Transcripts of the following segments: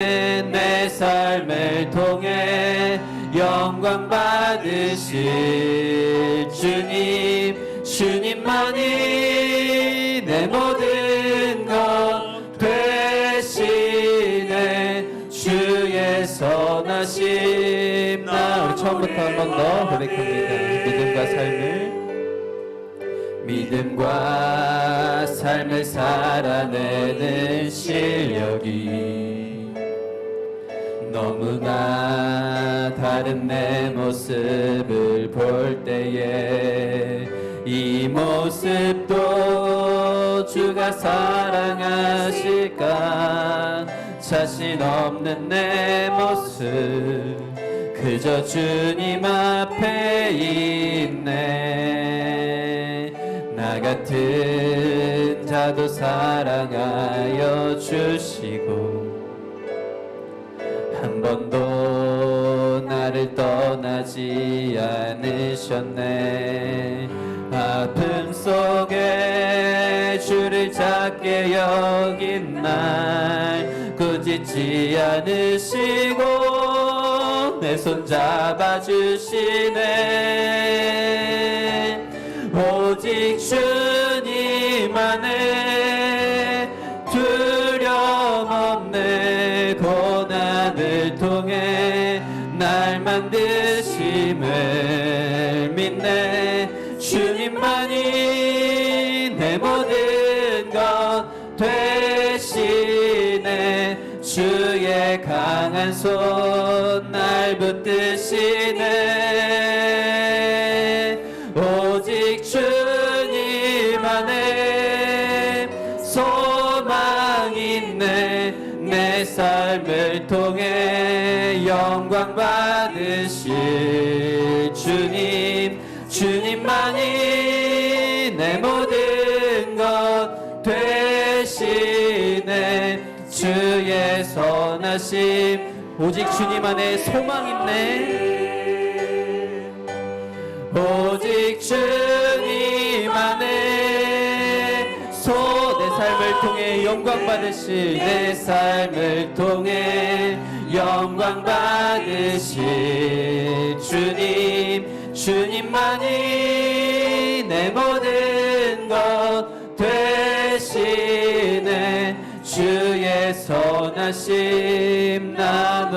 내 삶을 통해 영광 받으실 주님, 주님만이 내 모든 것 되시네. 주의 선하심. 우리 처음부터 한 번 더 고백합니다. 믿음과 삶을 살아내는 실력이 너무나 다른 내 모습을 볼 때에 이 모습도 주가 사랑하실까. 자신 없는 내 모습 그저 주님 앞에 있네. 나 같은 자도 사랑하여 주시고 한 번도 나를 떠나지 않으셨네. 아픔 속에 주를 작게 여긴 날 꾸짖지 않으시고 내 손 잡아주시네. 오직 주님 안에 두려움 없네. 고난을 통해 날 만드심을 믿네. 주님만이 내 모든 것 되시네. 주의 강한 손 날 붙드시네. 오직 주님 안에 소망 있네. 내 삶을 통해 영광 받으실 주님, 주님만이 내 모든 것 되시네. 주의 선하심. 오직 주님 안에 소망 있네. 오직 주님 안에 내 삶을 통해 영광 받으실, 내 삶을 통해 영광 받으실 주님, 주님만이 내 모든 것 되시네. 주의 선하심 나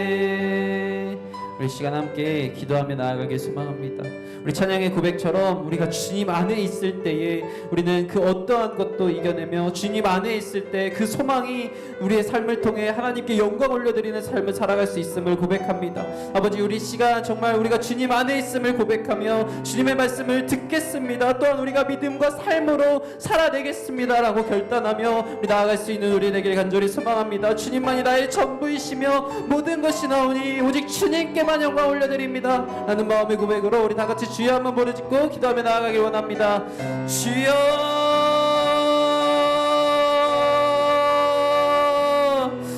노래하리. 우리 시간 함께 기도하며 나아가길 소망합니다. 우리 찬양의 고백처럼 우리가 주님 안에 있을 때에 우리는 그 어떠한 것도 이겨내며 주님 안에 있을 때 그 소망이 우리의 삶을 통해 하나님께 영광 올려드리는 삶을 살아갈 수 있음을 고백합니다. 아버지, 우리 시간 정말 우리가 주님 안에 있음을 고백하며 주님의 말씀을 듣겠습니다. 또한 우리가 믿음과 삶으로 살아내겠습니다 라고 결단하며 우리 나아갈 수 있는 우리 되길 간절히 소망합니다. 주님만이 나의 전부이시며 모든 것이 나오니 오직 주님께만 영광 올려드립니다 라는 마음의 고백으로 우리 다같이 주여 한번 부르짖고 기도하며 나아가길 원합니다. 주여.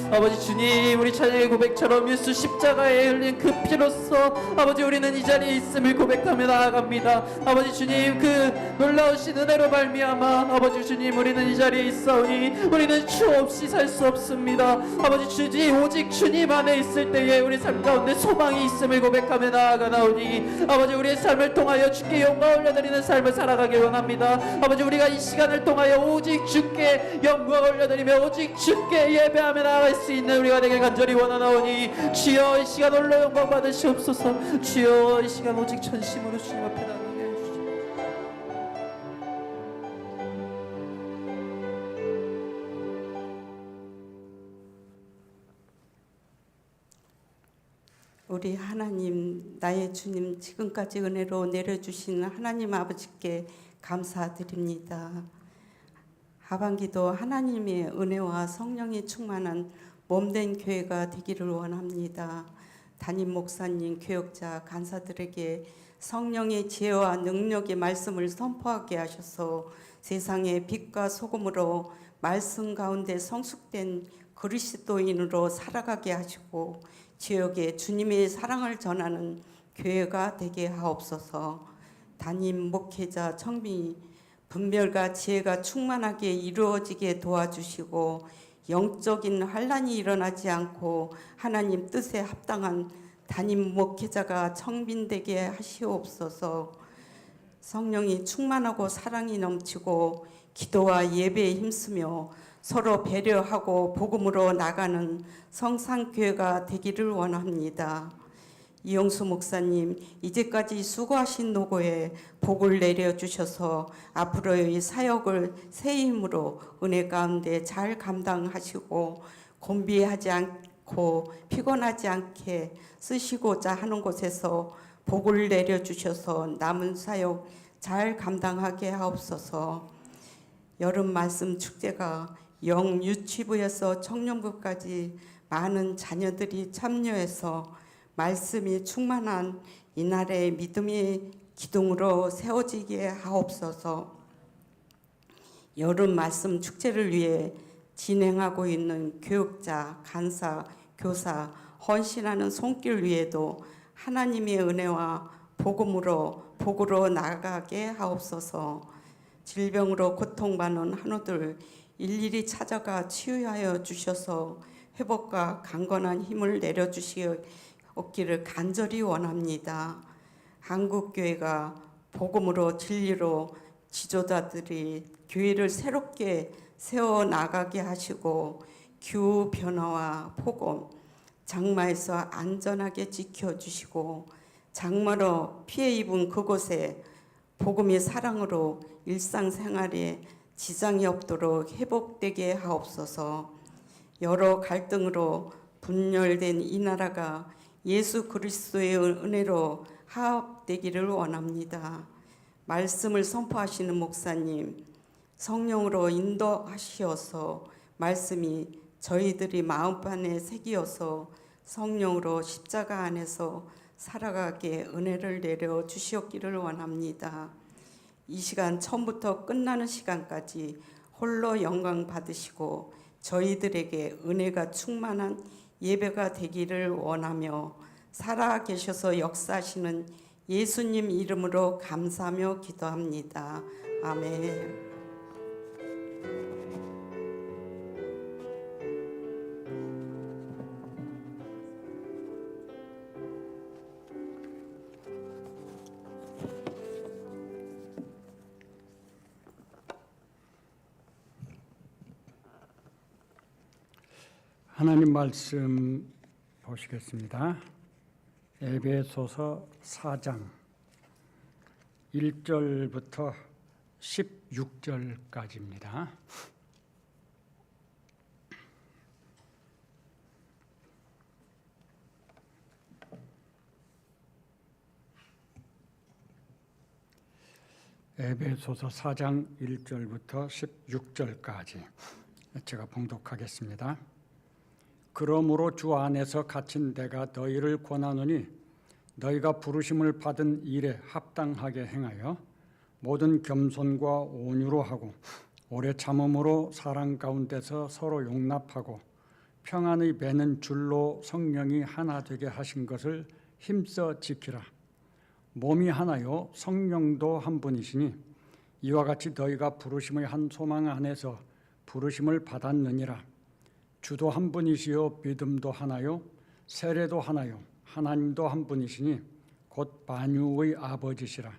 아버지 주님, 우리 찬양의 고백처럼 예수 십자가에 흘린 그 피로써 아버지 우리는 이 자리에 있음을 고백하며 나아갑니다. 아버지 주님, 그 놀라우신 은혜로 말미암아 아버지 주님 우리는 이 자리에 있사오니 우리는 주 없이 살 수 없습니다. 아버지 주님, 오직 주님 안에 있을 때에 우리 삶 가운데 소망이 있음을 고백하며 나아가나오니 아버지 우리의 삶을 통하여 주께 영광 올려드리는 삶을 살아가길 원합니다. 아버지 우리가 이 시간을 통하여 오직 주께 영광 올려드리며 오직 주께 예배하며 나아갈 수 있는 우리가 되길 간절히 원하나오니 주여 이 시간 홀로 영광 받으시옵소서. 주여 이 시간 오직 전심으로 주님 앞에 나아가게 해주시옵소서. 우리 하나님, 나의 주님, 지금까지 은혜로 내려주신 하나님 아버지께 감사드립니다. 하반기도 하나님의 은혜와 성령이 충만한 몸된 교회가 되기를 원합니다. 담임 목사님, 교역자, 간사들에게 성령의 지혜와 능력의 말씀을 선포하게 하셔서 세상의 빛과 소금으로 말씀 가운데 성숙된 그리스도인으로 살아가게 하시고 지역에 주님의 사랑을 전하는 교회가 되게 하옵소서. 담임 목회자 청비 분별과 지혜가 충만하게 이루어지게 도와주시고 영적인 환란이 일어나지 않고 하나님 뜻에 합당한 담임 목회자가 청빈되게 하시옵소서. 성령이 충만하고 사랑이 넘치고 기도와 예배에 힘쓰며 서로 배려하고 복음으로 나가는 성상교회가 되기를 원합니다. 이용수 목사님, 이제까지 수고하신 노고에 복을 내려주셔서 앞으로의 사역을 새 힘으로 은혜 가운데 잘 감당하시고 곤비하지 않고 피곤하지 않게 쓰시고자 하는 곳에서 복을 내려주셔서 남은 사역 잘 감당하게 하옵소서. 여름 말씀 축제가 영유치부에서 청년부까지 많은 자녀들이 참여해서 말씀이 충만한 이날의 믿음의 기둥으로 세워지게 하옵소서. 여름 말씀 축제를 위해 진행하고 있는 교육자, 간사, 교사, 헌신하는 손길 위에도 하나님의 은혜와 복으로 나아가게 하옵소서. 질병으로 고통받는 한우들 일일이 찾아가 치유하여 주셔서 회복과 강건한 힘을 내려주시옵기를 간절히 원합니다. 한국교회가 복음으로 진리로 지도자들이 교회를 새롭게 세워나가게 하시고 기후 변화와 폭염, 장마에서 안전하게 지켜주시고 장마로 피해 입은 그곳에 복음의 사랑으로 일상생활에 지장이 없도록 회복되게 하옵소서. 여러 갈등으로 분열된 이 나라가 예수 그리스도의 은혜로 화합되기를 원합니다. 말씀을 선포하시는 목사님, 성령으로 인도하시어서 말씀이 저희들이 마음판에 새기어서 성령으로 십자가 안에서 살아가게 은혜를 내려 주시옵기를 원합니다. 이 시간 처음부터 끝나는 시간까지 홀로 영광 받으시고 저희들에게 은혜가 충만한 예배가 되기를 원하며 살아 계셔서 역사하시는 예수님 이름으로 감사하며 기도합니다. 아멘. 하나님 말씀 보시겠습니다. 에베소서 4장 1절부터 16절까지입니다. 에베소서 4장 1절부터 16절까지 제가 봉독하겠습니다. 그러므로 주 안에서 갇힌 내가 너희를 권하노니 너희가 부르심을 받은 일에 합당하게 행하여 모든 겸손과 온유로 하고 오래 참음으로 사랑 가운데서 서로 용납하고 평안의 매는 줄로 성령이 하나 되게 하신 것을 힘써 지키라. 몸이 하나요 성령도 한 분이시니 이와 같이 너희가 부르심의 한 소망 안에서 부르심을 받았느니라. 주도 한 분이시요 믿음도 하나요 세례도 하나요 하나님도 한 분이시니 곧 만유의 아버지시라.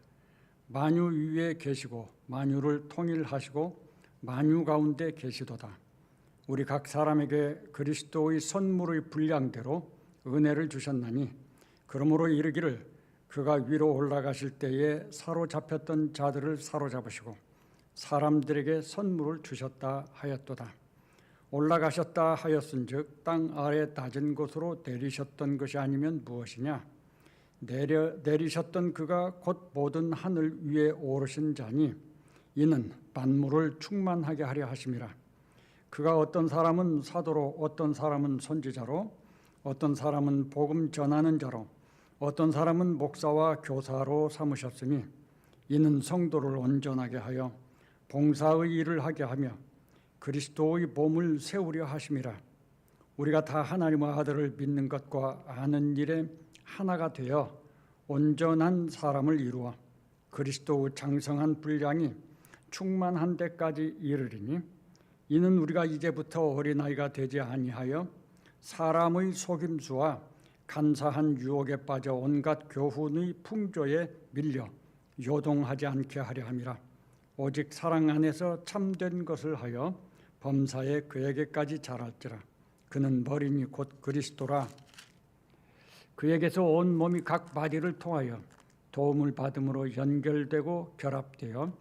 만유 위에 계시고 만유를 통일하시고 만유 가운데 계시도다. 우리 각 사람에게 그리스도의 선물의 분량대로 은혜를 주셨나니 그러므로 이르기를 그가 위로 올라가실 때에 사로잡혔던 자들을 사로잡으시고 사람들에게 선물을 주셨다 하였도다. 올라가셨다 하였은즉 땅 아래 낮은 곳으로 내리셨던 것이 아니면 무엇이냐? 내리셨던 그가 곧 모든 하늘 위에 오르신 자니 이는 만물을 충만하게 하려 하심이라. 그가 어떤 사람은 사도로 어떤 사람은 선지자로 어떤 사람은 복음 전하는 자로 어떤 사람은 목사와 교사로 삼으셨으니 이는 성도를 온전하게 하여 봉사의 일을 하게 하며 그리스도의 몸을 세우려 하심이라. 우리가 다 하나님의 아들을 믿는 것과 아는 일에 하나가 되어 온전한 사람을 이루어 그리스도의 장성한 분량이 충만한 데까지 이르리니 이는 우리가 이제부터 어린아이가 되지 아니하여 사람의 속임수와 간사한 유혹에 빠져 온갖 교훈의 풍조에 밀려 요동하지 않게 하려 함이라. 오직 사랑 안에서 참된 것을 하여 범사에 그에게까지 자랄지라. 그는 머리니 곧 그리스도라. 그에게서 온 몸이 각 바디를 통하여 도움을 받음으로 연결되고 결합되어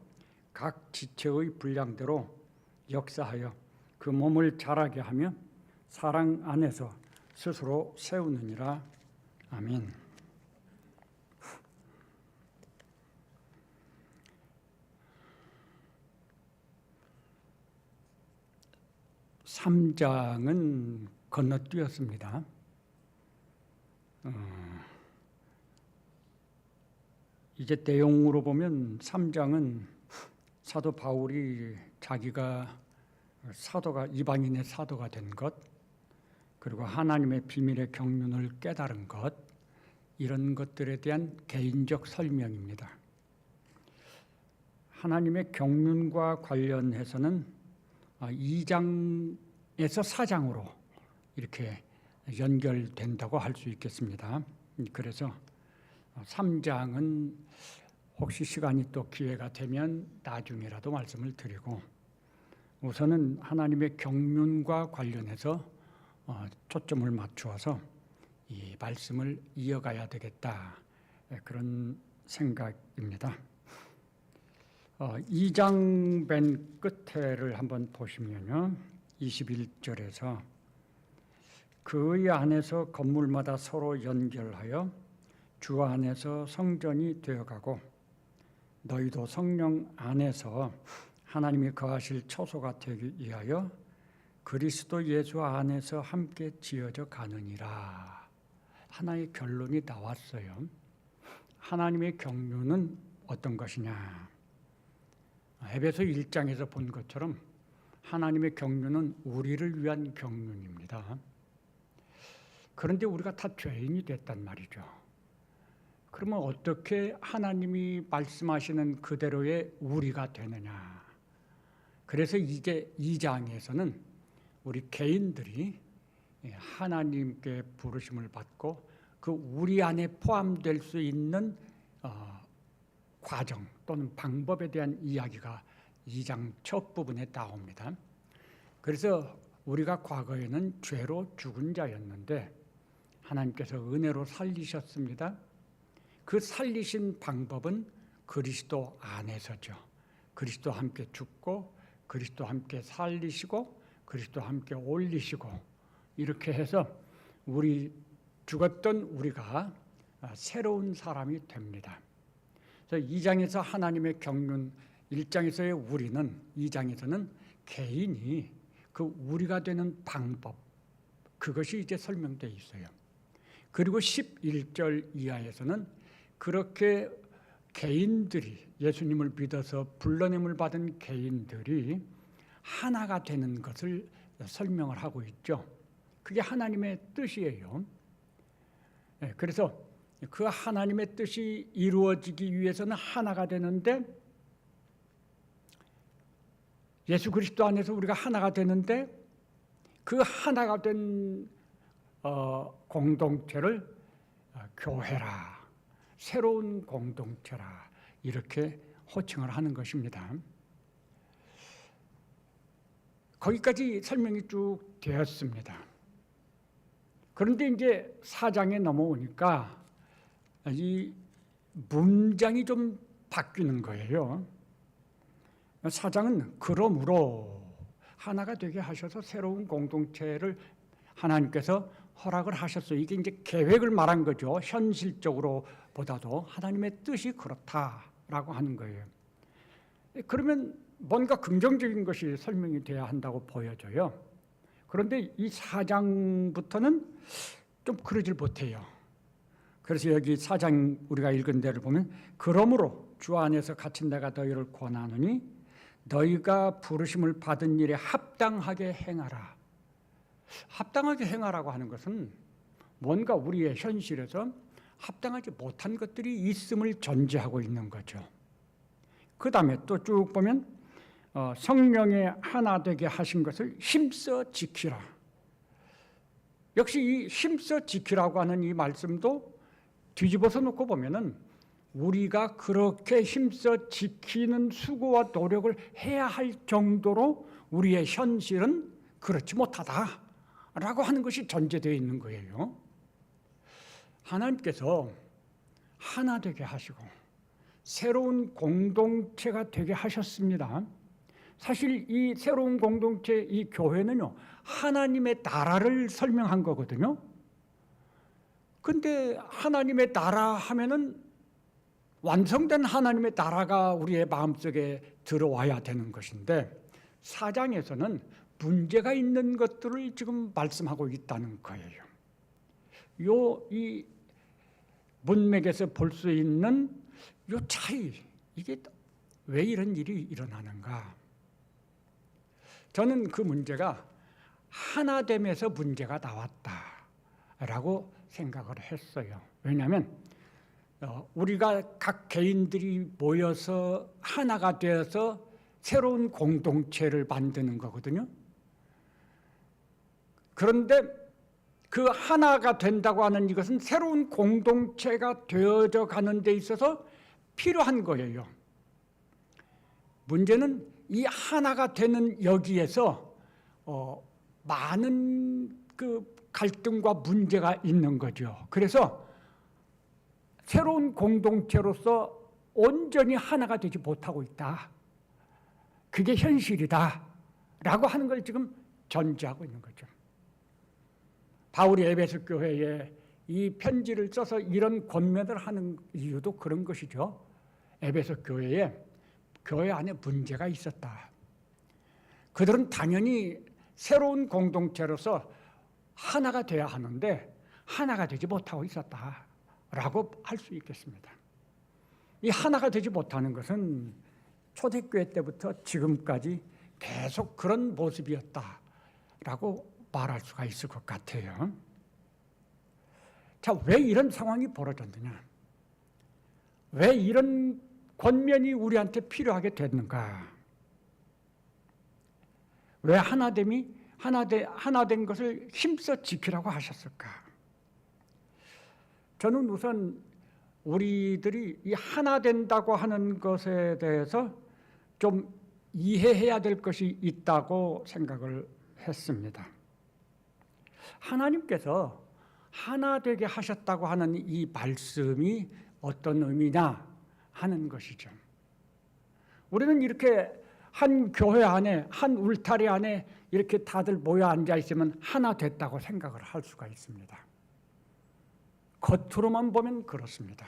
각 지체의 분량대로 역사하여 그 몸을 자라게 하며 사랑 안에서 스스로 세우느니라. 아멘. (3장은) 건너뛰었습니다. 이제 내용으로 보면 3장은 사도 바울이 자기가 사도가 이방인의 사도가 된 것, 그리고 하나님의 비밀의 경륜을 깨달은 것, 이런 것들에 대한 개인적 설명입니다. 하나님의 경륜과 관련해서는 2장에서 4장으로 이렇게 연결된다고 할 수 있겠습니다. 그래서 3장은 혹시 시간이 또 기회가 되면 나중에라도 말씀을 드리고, 우선은 하나님의 경륜과 관련해서 초점을 맞추어서 이 말씀을 이어가야 되겠다, 그런 생각입니다. 2장 맨 끝에를 한번 보시면요, 21절에서 그의 안에서 건물마다 서로 연결하여 주 안에서 성전이 되어가고 너희도 성령 안에서 하나님이 거하실 처소가 되기 위하여 그리스도 예수 안에서 함께 지어져 가느니라. 하나의 결론이 나왔어요. 하나님의 경륜은 어떤 것이냐? 에베소 1장에서 본 것처럼 하나님의 경륜은 우리를 위한 경륜입니다. 그런데 우리가 다 죄인이 됐단 말이죠. 그러면 어떻게 하나님이 말씀하시는 그대로의 우리가 되느냐? 그래서 이제 2장에서는 우리 개인들이 하나님께 부르심을 받고 그 우리 안에 포함될 수 있는 과정 또는 방법에 대한 이야기가 2장 첫 부분에 나옵니다. 그래서 우리가 과거에는 죄로 죽은 자였는데 하나님께서 은혜로 살리셨습니다. 그 살리신 방법은 그리스도 안에서죠. 그리스도 함께 죽고 그리스도 함께 살리시고 그리스도 함께 올리시고, 이렇게 해서 우리 죽었던 우리가 새로운 사람이 됩니다. 그래서 2장에서 하나님의 경륜, 1장에서의 우리는, 2장에서는 개인이 그 우리가 되는 방법, 그것이 이제 설명되어 있어요. 그리고 11절 이하에서는 그렇게 개인들이, 예수님을 믿어서 불러냄을 받은 개인들이 하나가 되는 것을 설명을 하고 있죠. 그게 하나님의 뜻이에요. 그래서 그 하나님의 뜻이 이루어지기 위해서는 하나가 되는데, 예수 그리스도 안에서 우리가 하나가 되는데, 그 하나가 된 공동체를 교회라, 새로운 공동체라, 이렇게 호칭을 하는 것입니다. 거기까지 설명이 쭉 되었습니다. 그런데 이제 4장에 넘어오니까 이 문장이 좀 바뀌는 거예요. 4장은 그러므로 하나가 되게 하셔서 새로운 공동체를 하나님께서 허락을 하셨어요. 이게 이제 계획을 말한 거죠. 현실적으로 보다도 하나님의 뜻이 그렇다라고 하는 거예요. 그러면 뭔가 긍정적인 것이 설명이 돼야 한다고 보여져요. 그런데 이 4장부터는 좀 그러질 못해요. 그래서 여기 4장 우리가 읽은 데를 보면, 그러므로 주 안에서 갇힌 내가 너희를 권하노니 너희가 부르심을 받은 일에 합당하게 행하라. 합당하게 행하라고 하는 것은 뭔가 우리의 현실에서 합당하지 못한 것들이 있음을 전제하고 있는 거죠. 그 다음에 또 쭉 보면 성령의 하나 되게 하신 것을 힘써 지키라. 역시 이 힘써 지키라고 하는 이 말씀도 뒤집어서 놓고 보면은 우리가 그렇게 힘써 지키는 수고와 노력을 해야 할 정도로 우리의 현실은 그렇지 못하다라고 하는 것이 전제되어 있는 거예요. 하나님께서 하나 되게 하시고 새로운 공동체가 되게 하셨습니다. 사실 이 새로운 공동체, 이 교회는요, 하나님의 나라를 설명한 거거든요. 근데 하나님의 나라 하면은 완성된 하나님의 나라가 우리의 마음속에 들어와야 되는 것인데 4장에서는 문제가 있는 것들을 지금 말씀하고 있다는 거예요. 이 문맥에서 볼 수 있는 요 차이, 이게 왜 이런 일이 일어나는가? 저는 그 문제가 하나됨에서 문제가 나왔다라고 생각을 했어요. 왜냐하면 우리가 각 개인들이 모여서 하나가 되어서 새로운 공동체를 만드는 거거든요. 그런데 그 하나가 된다고 하는 이것은 새로운 공동체가 되어져 가는 데 있어서 필요한 거예요. 문제는 이 하나가 되는 여기에서 많은 그 갈등과 문제가 있는 거죠. 그래서 새로운 공동체로서 온전히 하나가 되지 못하고 있다. 그게 현실이다. 라고 하는 걸 지금 전제하고 있는 거죠. 바울이 에베소 교회에 이 편지를 써서 이런 권면을 하는 이유도 그런 것이죠. 에베소 교회 안에 문제가 있었다. 그들은 당연히 새로운 공동체로서 하나가 돼야 하는데 하나가 되지 못하고 있었다라고 할 수 있겠습니다. 이 하나가 되지 못하는 것은 초대교회 때부터 지금까지 계속 그런 모습이었다라고 말할 수가 있을 것 같아요. 자, 왜 이런 상황이 벌어졌느냐? 왜 이런 권면이 우리한테 필요하게 됐는가? 왜 하나된 것을 힘써 지키라고 하셨을까? 저는 우선 우리들이 이 하나 된다고 하는 것에 대해서 좀 이해해야 될 것이 있다고 생각을 했습니다. 하나님께서 하나 되게 하셨다고 하는 이 말씀이 어떤 의미냐 하는 것이죠. 우리는 이렇게 한 교회 안에, 한 울타리 안에 이렇게 다들 모여 앉아 있으면 하나 됐다고 생각을 할 수가 있습니다. 겉으로만 보면 그렇습니다.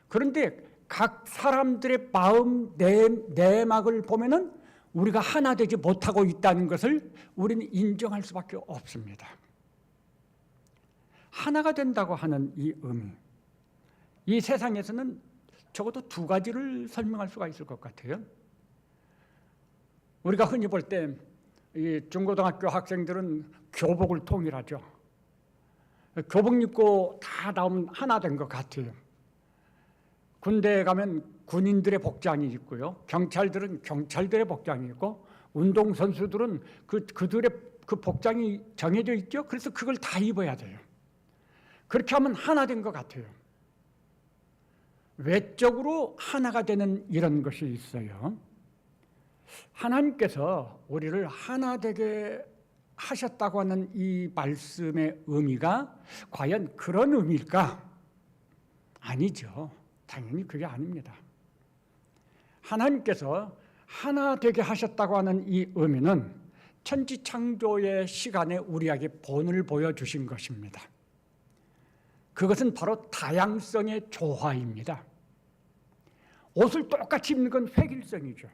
그런데 각 사람들의 마음 내막을 보면은 우리가 하나 되지 못하고 있다는 것을 우리는 인정할 수밖에 없습니다. 하나가 된다고 하는 이 의미, 이 세상에서는 적어도 두 가지를 설명할 수가 있을 것 같아요. 우리가 흔히 볼 때 이 중고등학교 학생들은 교복을 통일하죠. 교복 입고 다 나오면 하나 된 것 같아요. 군대에 가면 군인들의 복장이 있고요. 경찰들은 경찰들의 복장이 있고, 운동선수들은 그들의 그 복장이 정해져 있죠. 그래서 그걸 다 입어야 돼요. 그렇게 하면 하나 된 것 같아요. 외적으로 하나가 되는 이런 것이 있어요. 하나님께서 우리를 하나 되게 하셨다고 하는 이 말씀의 의미가 과연 그런 의미일까? 아니죠. 당연히 그게 아닙니다. 하나님께서 하나 되게 하셨다고 하는 이 의미는 천지창조의 시간에 우리에게 본을 보여주신 것입니다. 그것은 바로 다양성의 조화입니다. 옷을 똑같이 입는 건 획일성이죠.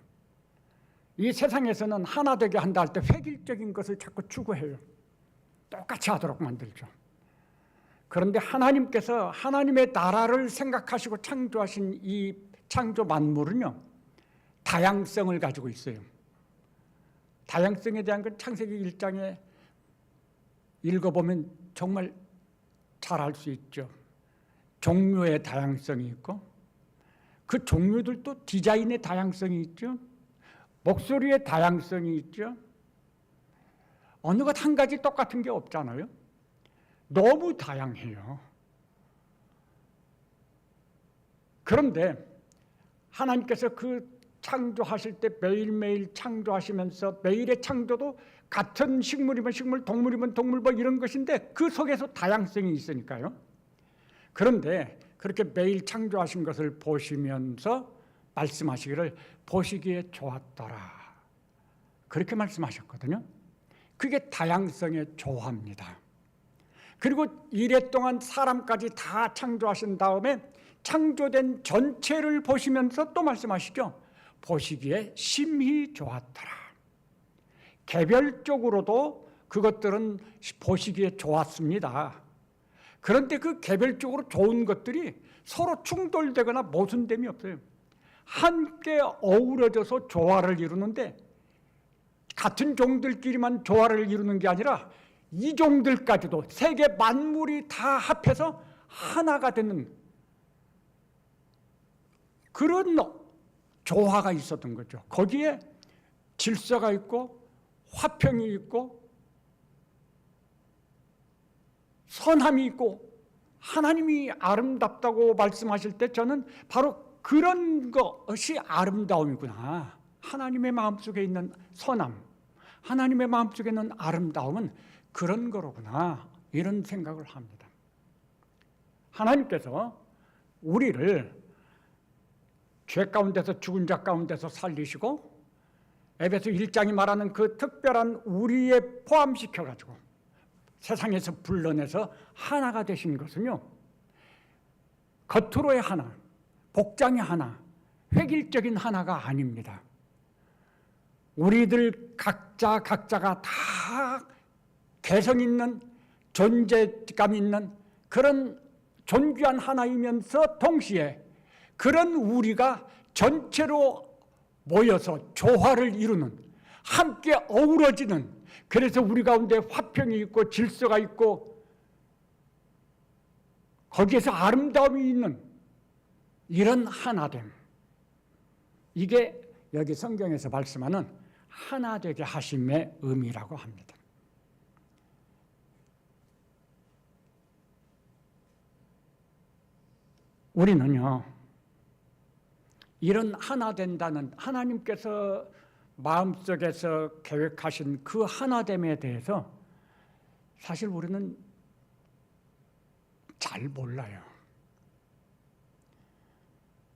이 세상에서는 하나 되게 한다 할 때 획일적인 것을 자꾸 추구해요. 똑같이 하도록 만들죠. 그런데 하나님께서 하나님의 나라를 생각하시고 창조하신 이 창조 만물은요, 다양성을 가지고 있어요. 다양성에 대한 건 창세기 1장에 읽어보면 정말 잘 알 수 있죠. 종류의 다양성이 있고, 그 종류들도 디자인의 다양성이 있죠. 목소리의 다양성이 있죠. 어느 것 한 가지 똑같은 게 없잖아요. 너무 다양해요. 그런데 하나님께서 그 창조하실 때 매일매일 창조하시면서 매일의 창조도 같은 식물이면 식물, 동물이면 동물 뭐 이런 것인데 그 속에서 다양성이 있으니까요. 그런데 그렇게 매일 창조하신 것을 보시면서 말씀하시기를 보시기에 좋았더라. 그렇게 말씀하셨거든요. 그게 다양성의 조화입니다. 그리고 이래 동안 사람까지 다 창조하신 다음에 창조된 전체를 보시면서 또 말씀하시죠. 보시기에 심히 좋았더라. 개별적으로도 그것들은 보시기에 좋았습니다. 그런데 그 개별적으로 좋은 것들이 서로 충돌되거나 모순됨이 없어요. 함께 어우러져서 조화를 이루는데 같은 종들끼리만 조화를 이루는 게 아니라 이 종들까지도 세계 만물이 다 합해서 하나가 되는 그런 조화가 있었던 거죠. 거기에 질서가 있고 화평이 있고 선함이 있고 하나님이 아름답다고 말씀하실 때 저는 바로 그런 것이 아름다움이구나. 하나님의 마음속에 있는 선함, 하나님의 마음속에 있는 아름다움은 그런 거로구나. 이런 생각을 합니다. 하나님께서 우리를 죄 가운데서 죽은 자 가운데서 살리시고 에베소 1장이 말하는 그 특별한 우리에 포함시켜가지고 세상에서 불러내서 하나가 되신 것은요, 겉으로의 하나, 복장의 하나, 획일적인 하나가 아닙니다. 우리들 각자가 다 개성 있는 존재감 있는 그런 존귀한 하나이면서 동시에 그런 우리가 전체로 모여서 조화를 이루는, 함께 어우러지는, 그래서 우리 가운데 화평이 있고 질서가 있고 거기에서 아름다움이 있는 이런 하나됨, 이게 여기 성경에서 말씀하는 하나 되게 하심의 의미라고 합니다. 우리는요, 이런 하나 된다는 하나님께서 마음속에서 계획하신 그 하나됨에 대해서 사실 우리는 잘 몰라요.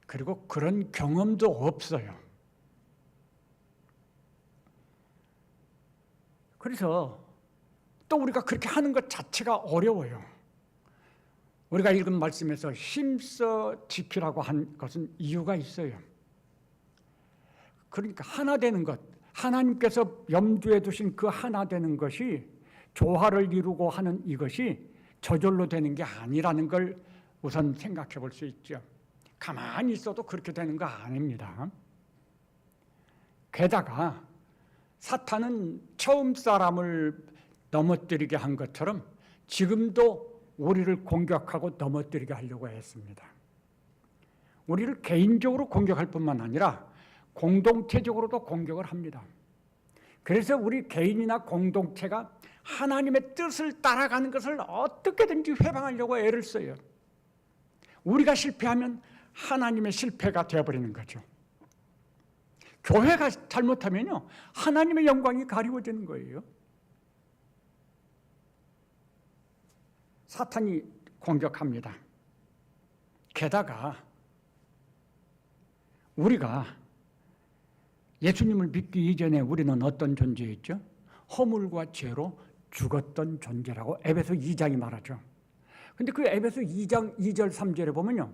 그리고 그런 경험도 없어요. 그래서 또 우리가 그렇게 하는 것 자체가 어려워요. 우리가 읽은 말씀에서 힘써 지키라고 한 것은 이유가 있어요. 그러니까 하나 되는 것, 하나님께서 염두에 두신 그 하나 되는 것이 조화를 이루고 하는 이것이 저절로 되는 게 아니라는 걸 우선 생각해 볼 수 있죠. 가만히 있어도 그렇게 되는 거 아닙니다. 게다가 사탄은 처음 사람을 넘어뜨리게 한 것처럼 지금도 우리를 공격하고 넘어뜨리게 하려고 했습니다. 우리를 개인적으로 공격할 뿐만 아니라 공동체적으로도 공격을 합니다. 그래서 우리 개인이나 공동체가 하나님의 뜻을 따라가는 것을 어떻게든지 회방하려고 애를 써요. 우리가 실패하면 하나님의 실패가 되어버리는 거죠. 교회가 잘못하면요, 하나님의 영광이 가리워지는 거예요. 사탄이 공격합니다. 게다가 우리가 예수님을 믿기 이전에 우리는 어떤 존재였죠? 허물과 죄로 죽었던 존재라고 에베소 2장이 말하죠. 근데 그 에베소 2장 2절 3절에 보면요,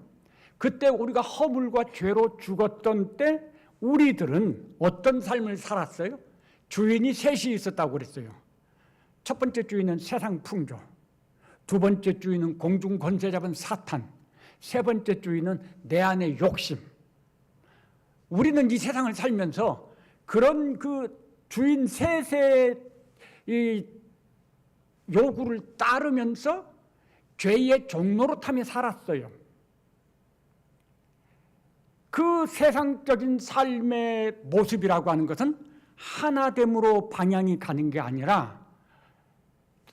그때 우리가 허물과 죄로 죽었던 때 우리들은 어떤 삶을 살았어요? 주인이 셋이 있었다고 그랬어요. 첫 번째 주인은 세상 풍조, 두 번째 주인은 공중 권세 잡은 사탄, 세 번째 주인은 내 안의 욕심. 우리는 이 세상을 살면서 그런 그 주인 셋의 이 요구를 따르면서 죄의 종노릇하며 살았어요. 그 세상적인 삶의 모습이라고 하는 것은 하나됨으로 방향이 가는 게 아니라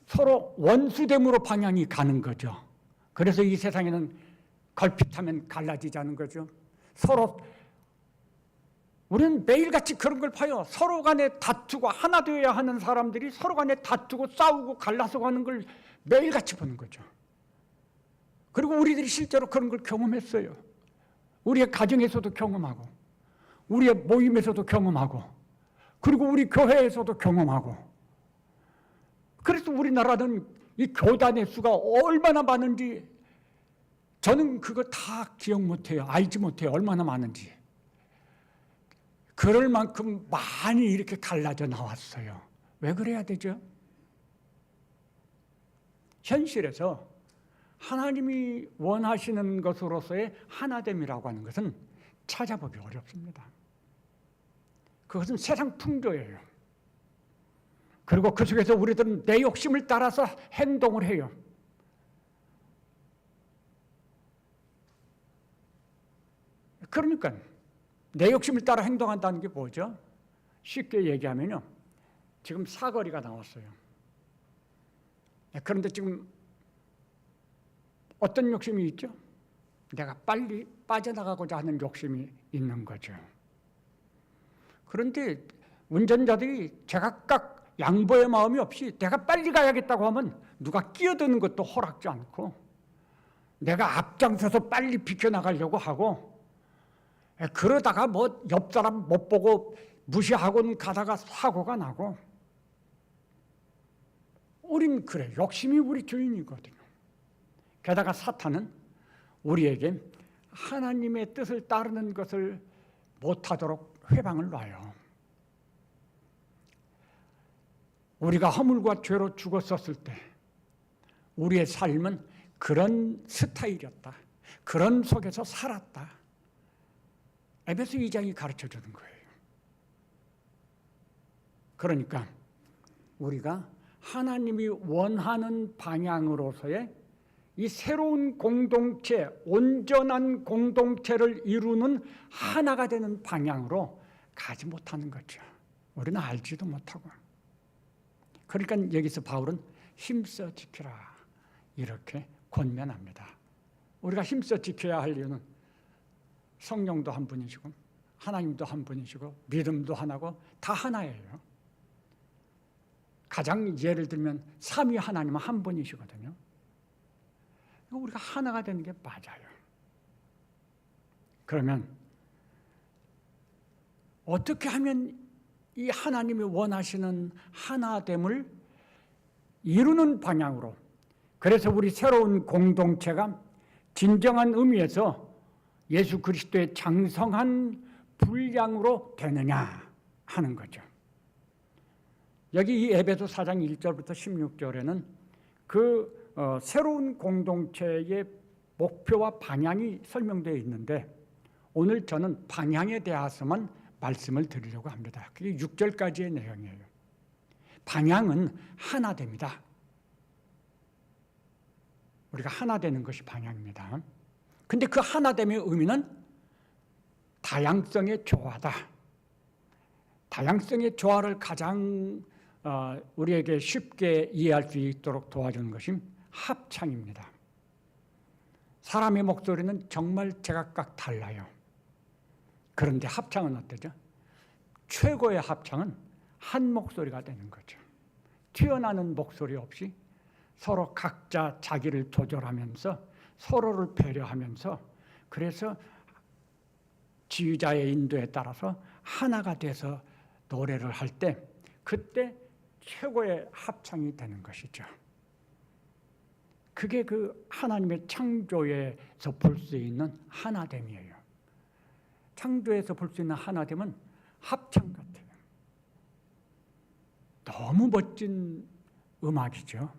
서로 원수됨으로 방향이 가는 거죠. 그래서 이 세상에는 걸핏하면 갈라지자는 거죠. 서로 우리는 매일같이 그런 걸 봐요. 서로 간에 다투고 하나 되어야 하는 사람들이 서로 간에 다투고 싸우고 갈라서 가는 걸 매일같이 보는 거죠. 그리고 우리들이 실제로 그런 걸 경험했어요. 우리의 가정에서도 경험하고 우리의 모임에서도 경험하고 그리고 우리 교회에서도 경험하고. 그래서 우리나라는 이 교단의 수가 얼마나 많은지 저는 그거 다 기억 못해요. 알지 못해요. 얼마나 많은지. 그럴 만큼 많이 이렇게 갈라져 나왔어요. 왜 그래야 되죠? 현실에서 하나님이 원하시는 것으로서의 하나됨이라고 하는 것은 찾아보기 어렵습니다. 그것은 세상 풍조예요. 그리고 그 속에서 우리들은 내 욕심을 따라서 행동을 해요. 그러니까 내 욕심을 따라 행동한다는 게 뭐죠? 쉽게 얘기하면요. 지금 사거리가 나왔어요. 그런데 지금 어떤 욕심이 있죠? 내가 빨리 빠져나가고자 하는 욕심이 있는 거죠. 그런데 운전자들이 제각각 양보의 마음이 없이 내가 빨리 가야겠다고 하면 누가 끼어드는 것도 허락지 않고 내가 앞장서서 빨리 비켜나가려고 하고 그러다가 뭐 옆 사람 못 보고 무시하고는 가다가 사고가 나고 우린 그래. 욕심이 우리 주인이거든요. 게다가 사탄은 우리에게 하나님의 뜻을 따르는 것을 못하도록 회방을 놔요. 우리가 허물과 죄로 죽었었을 때 우리의 삶은 그런 스타일이었다. 그런 속에서 살았다. 에베소 2장이 가르쳐주는 거예요. 그러니까 우리가 하나님이 원하는 방향으로서의 이 새로운 공동체, 온전한 공동체를 이루는 하나가 되는 방향으로 가지 못하는 거죠. 우리는 알지도 못하고. 그러니까 여기서 바울은 힘써 지키라 이렇게 권면합니다. 우리가 힘써 지켜야 할 이유는 성령도 한 분이시고 하나님도 한 분이시고 믿음도 하나고 다 하나예요. 가장 예를 들면 삼위 하나님은 한 분이시거든요. 우리가 하나가 되는 게 맞아요. 그러면 어떻게 하면 이 하나님이 원하시는 하나됨을 이루는 방향으로, 그래서 우리 새로운 공동체가 진정한 의미에서 예수 그리스도의 장성한 분량으로 되느냐 하는 거죠. 여기 이 에베소 4장 1절부터 16절에는 그 새로운 공동체의 목표와 방향이 설명되어 있는데 오늘 저는 방향에 대해서만 말씀을 드리려고 합니다. 그게 6절까지의 내용이에요. 방향은 하나됩니다. 우리가 하나 되는 것이 방향입니다. 근데 그 하나됨의 의미는 다양성의 조화다. 다양성의 조화를 가장 우리에게 쉽게 이해할 수 있도록 도와주는 것이 합창입니다. 사람의 목소리는 정말 제각각 달라요. 그런데 합창은 어때죠? 최고의 합창은 한 목소리가 되는 거죠. 튀어나오는 목소리 없이 서로 각자 자기를 조절하면서 서로를 배려하면서 그래서 지휘자의 인도에 따라서 하나가 돼서 노래를 할 때 그때 최고의 합창이 되는 것이죠. 그게 그 하나님의 창조에서 볼 수 있는 하나됨이에요. 창조에서 볼 수 있는 하나됨은 합창 같아요. 너무 멋진 음악이죠.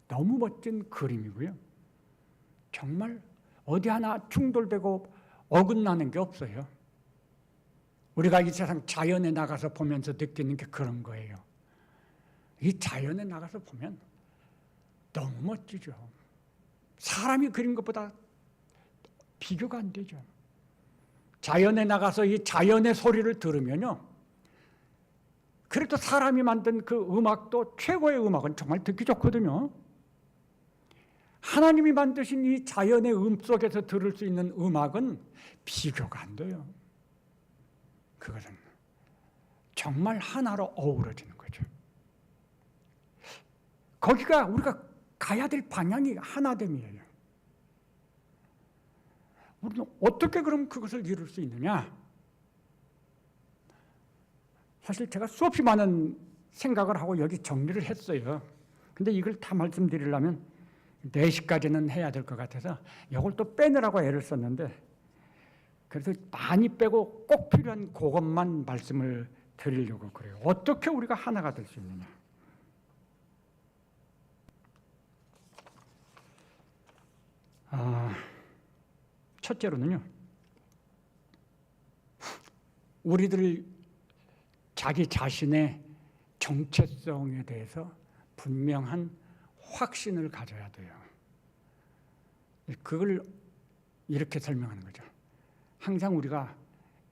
너무 멋진 그림이고요. 정말 어디 하나 충돌되고 어긋나는 게 없어요. 우리가 이 세상 자연에 나가서 보면서 느끼는 게 그런 거예요. 이 자연에 나가서 보면 너무 멋지죠. 사람이 그린 것보다 비교가 안 되죠. 자연에 나가서 이 자연의 소리를 들으면요, 그래도 사람이 만든 그 음악도, 최고의 음악은 정말 듣기 좋거든요. 하나님이 만드신 이 자연의 속에서 들을 수 있는 음악은 비교가 안 돼요. 그것은 정말 하나로 어우러지는 거죠. 거기가 우리가 가야 될 방향이 하나됨이에요. 우리는 어떻게 그럼 그것을 이룰 수 있느냐? 사실 제가 수없이 많은 생각을 하고 여기 정리를 했어요. 근데 이걸 다 말씀드리려면 4시까지는 해야 될 것 같아서 이걸 또 빼느라고 애를 썼는데, 그래서 많이 빼고 꼭 필요한 그것만 말씀을 드리려고 그래요. 어떻게 우리가 하나가 될 수 있느냐? 첫째로는요, 우리들 자기 자신의 정체성에 대해서 분명한 확신을 가져야 돼요. 그걸 이렇게 설명하는 거죠. 항상 우리가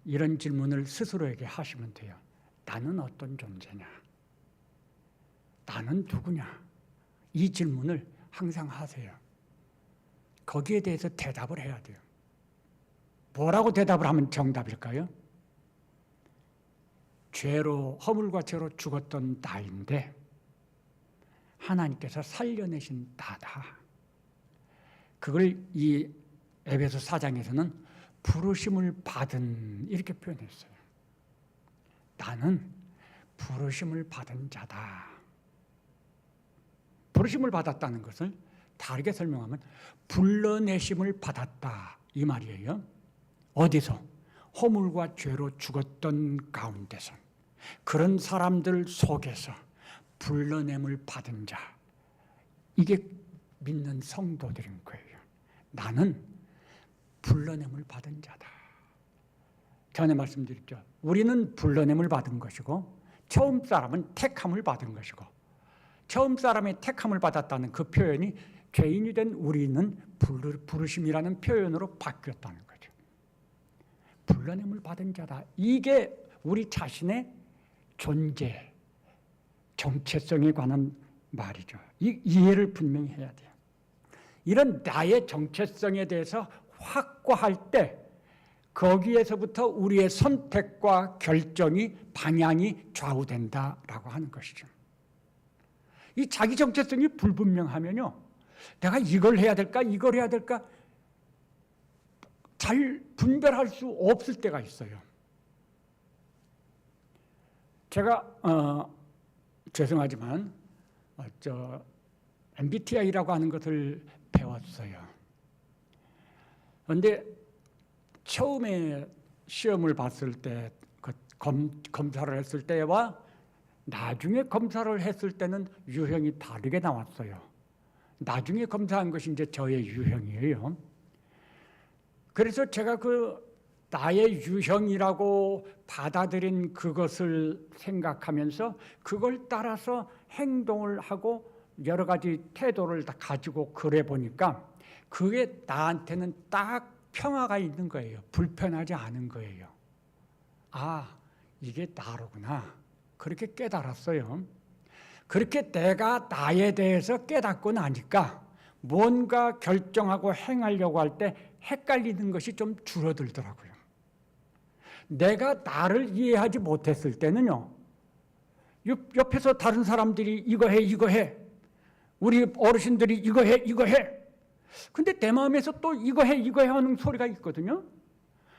이런 질문을 스스로에게 하시면 돼요. 나는 어떤 존재냐? 나는 누구냐? 이 질문을 항상 하세요. 거기에 대해서 대답을 해야 돼요. 뭐라고 대답을 하면 정답일까요? 허물과 죄로 죽었던 나인데 하나님께서 살려내신 나다. 그걸 이 에베소 4장에서는 부르심을 받은, 이렇게 표현했어요. 나는 부르심을 받은 자다. 부르심을 받았다는 것을 다르게 설명하면 불러내심을 받았다, 이 말이에요. 어디서? 허물과 죄로 죽었던 가운데서, 그런 사람들 속에서 불러냄을 받은 자, 이게 믿는 성도들인 거예요. 나는 불러냄을 받은 자다. 전에 말씀드렸죠. 우리는 불러냄을 받은 것이고 처음 사람은 택함을 받은 것이고, 처음 사람의 택함을 받았다는 그 표현이 죄인이 된 우리는 부르심이라는 표현으로 바뀌었다는 거죠. 불러냄을 받은 자다. 이게 우리 자신의 존재, 정체성에 관한 말이죠. 이 이해를 분명히 해야 돼요. 이런 나의 정체성에 대해서 확고할 때 거기에서부터 우리의 선택과 결정이, 방향이 좌우된다라고 하는 것이죠. 이 자기 정체성이 불분명하면요, 내가 이걸 해야 될까, 이걸 해야 될까 잘 분별할 수 없을 때가 있어요. 제가 죄송하지만 MBTI라고 하는 것을 배웠어요. 그런데 처음에 시험을 봤을 때, 검사를 했을 때와 나중에 검사를 했을 때는 유형이 다르게 나왔어요. 나중에 검사한 것이 이제 저의 유형이에요. 그래서 제가 나의 유형이라고 받아들인 그것을 생각하면서 그걸 따라서 행동을 하고 여러 가지 태도를 다 가지고 그래 보니까 그게 나한테는 딱 평화가 있는 거예요. 불편하지 않은 거예요. 아, 이게 나로구나. 그렇게 깨달았어요. 그렇게 내가 나에 대해서 깨닫고 나니까 뭔가 결정하고 행하려고 할 때 헷갈리는 것이 좀 줄어들더라고요. 내가 나를 이해하지 못했을 때는요, 옆에서 다른 사람들이 이거 해, 이거 해. 우리 어르신들이 이거 해, 이거 해. 근데 내 마음에서 또 이거 해, 이거 해 하는 소리가 있거든요.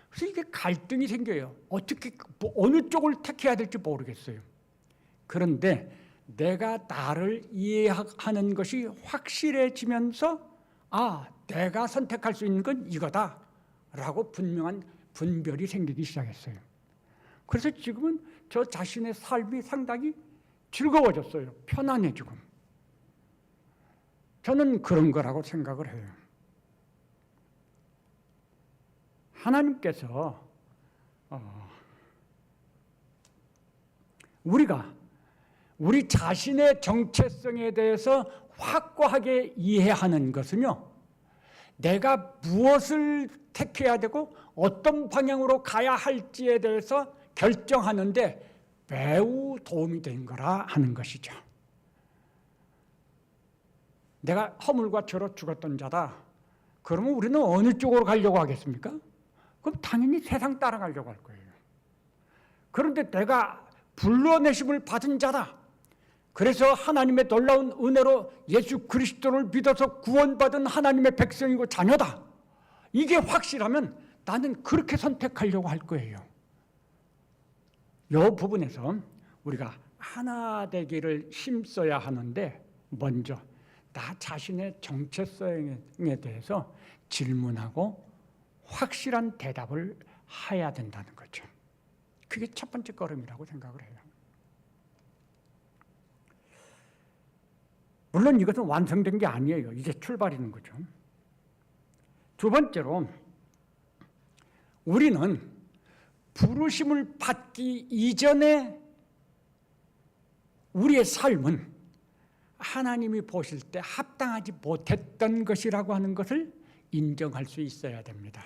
그래서 이게 갈등이 생겨요. 어떻게, 어느 쪽을 택해야 될지 모르겠어요. 그런데 내가 나를 이해하는 것이 확실해지면서 아, 내가 선택할 수 있는 건 이거다 라고 분명한 분별이 생기기 시작했어요. 그래서 지금은 저 자신의 삶이 상당히 즐거워졌어요. 편안해지고. 저는 그런 거라고 생각을 해요. 하나님께서 우리가 우리 자신의 정체성에 대해서 확고하게 이해하는 것은요, 내가 무엇을 택해야 되고 어떤 방향으로 가야 할지에 대해서 결정하는데 매우 도움이 된 거라 하는 것이죠. 내가 허물과 죄로 죽었던 자다. 그러면 우리는 어느 쪽으로 가려고 하겠습니까? 그럼 당연히 세상 따라가려고 할 거예요. 그런데 내가 불러내심을 받은 자다. 그래서 하나님의 놀라운 은혜로 예수 그리스도를 믿어서 구원받은 하나님의 백성이고 자녀다. 이게 확실하면 나는 그렇게 선택하려고 할 거예요. 이 부분에서 우리가 하나 되기를 힘써야 하는데 먼저 나 자신의 정체성에 대해서 질문하고 확실한 대답을 해야 된다는 거죠. 그게 첫 번째 걸음이라고 생각을 해요. 물론 이것은 완성된 게 아니에요. 이제 출발이는 거죠. 두 번째로 우리는 부르심을 받기 이전에 우리의 삶은 하나님이 보실 때 합당하지 못했던 것이라고 하는 것을 인정할 수 있어야 됩니다.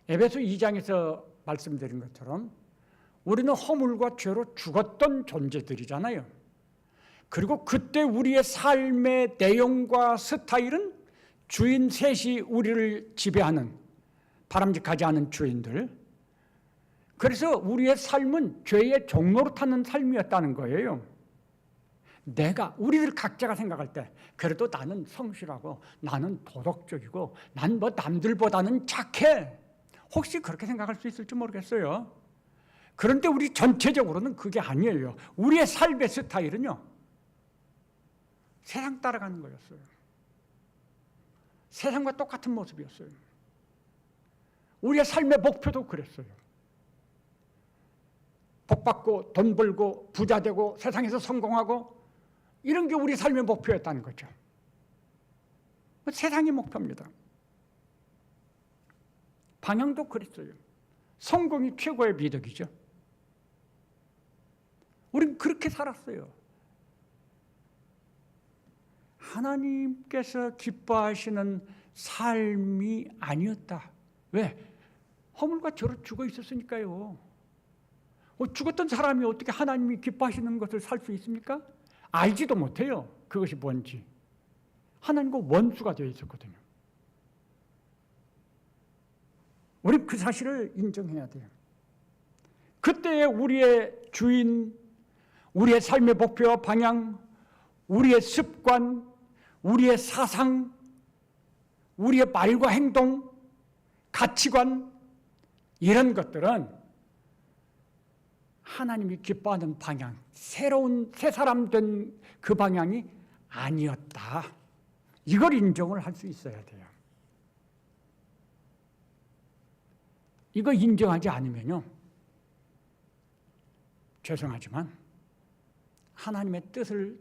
에베소 2장에서 말씀드린 것처럼 우리는 허물과 죄로 죽었던 존재들이잖아요. 그리고 그때 우리의 삶의 내용과 스타일은 주인 셋이 우리를 지배하는 바람직하지 않은 주인들. 그래서 우리의 삶은 죄의 종로로 타는 삶이었다는 거예요. 우리들 각자가 생각할 때 그래도 나는 성실하고 나는 도덕적이고 난 뭐 남들보다는 착해. 혹시 그렇게 생각할 수 있을지 모르겠어요. 그런데 우리 전체적으로는 그게 아니에요. 우리의 삶의 스타일은요, 세상 따라가는 거였어요. 세상과 똑같은 모습이었어요. 우리의 삶의 목표도 그랬어요. 복 받고 돈 벌고 부자 되고 세상에서 성공하고 이런 게 우리 삶의 목표였다는 거죠. 세상이 목표입니다. 방향도 그랬어요. 성공이 최고의 미덕이죠. 우린 그렇게 살았어요. 하나님께서 기뻐하시는 삶이 아니었다. 왜? 허물과 죄로 죽어 있었으니까요. 죽었던 사람이 어떻게 하나님이 기뻐하시는 것을 살 수 있습니까? 알지도 못해요. 그것이 뭔지. 하나님과 원수가 되어 있었거든요. 우리 그 사실을 인정해야 돼요. 그때의 우리의 주인, 우리의 삶의 목표와 방향, 우리의 습관, 우리의 사상, 우리의 말과 행동, 가치관, 이런 것들은 하나님이 기뻐하는 방향, 새로운 새 사람 된 그 방향이 아니었다. 이걸 인정을 할 수 있어야 돼요. 이거 인정하지 않으면요, 죄송하지만 하나님의 뜻을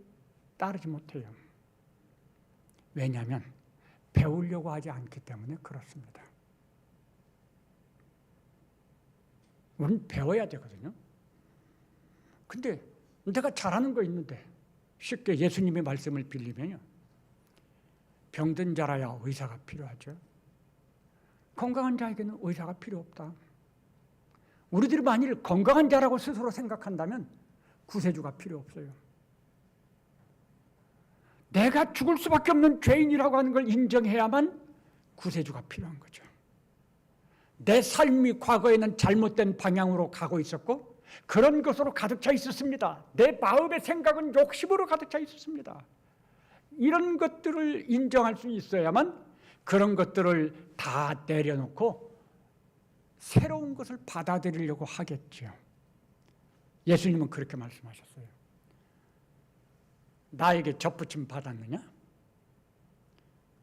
따르지 못해요. 왜냐하면 배우려고 하지 않기 때문에 그렇습니다. 우리는 배워야 되거든요. 근데 내가 잘하는 거 있는데 쉽게 예수님의 말씀을 빌리면요, 병든 자라야 의사가 필요하죠. 건강한 자에게는 의사가 필요 없다. 우리들이 만일 건강한 자라고 스스로 생각한다면 구세주가 필요 없어요. 내가 죽을 수밖에 없는 죄인이라고 하는 걸 인정해야만 구세주가 필요한 거죠. 내 삶이 과거에는 잘못된 방향으로 가고 있었고 그런 것으로 가득 차 있었습니다. 내 마음의 생각은 욕심으로 가득 차 있었습니다. 이런 것들을 인정할 수 있어야만 그런 것들을 다 내려놓고 새로운 것을 받아들이려고 하겠죠. 예수님은 그렇게 말씀하셨어요. 나에게 접붙임 받았느냐?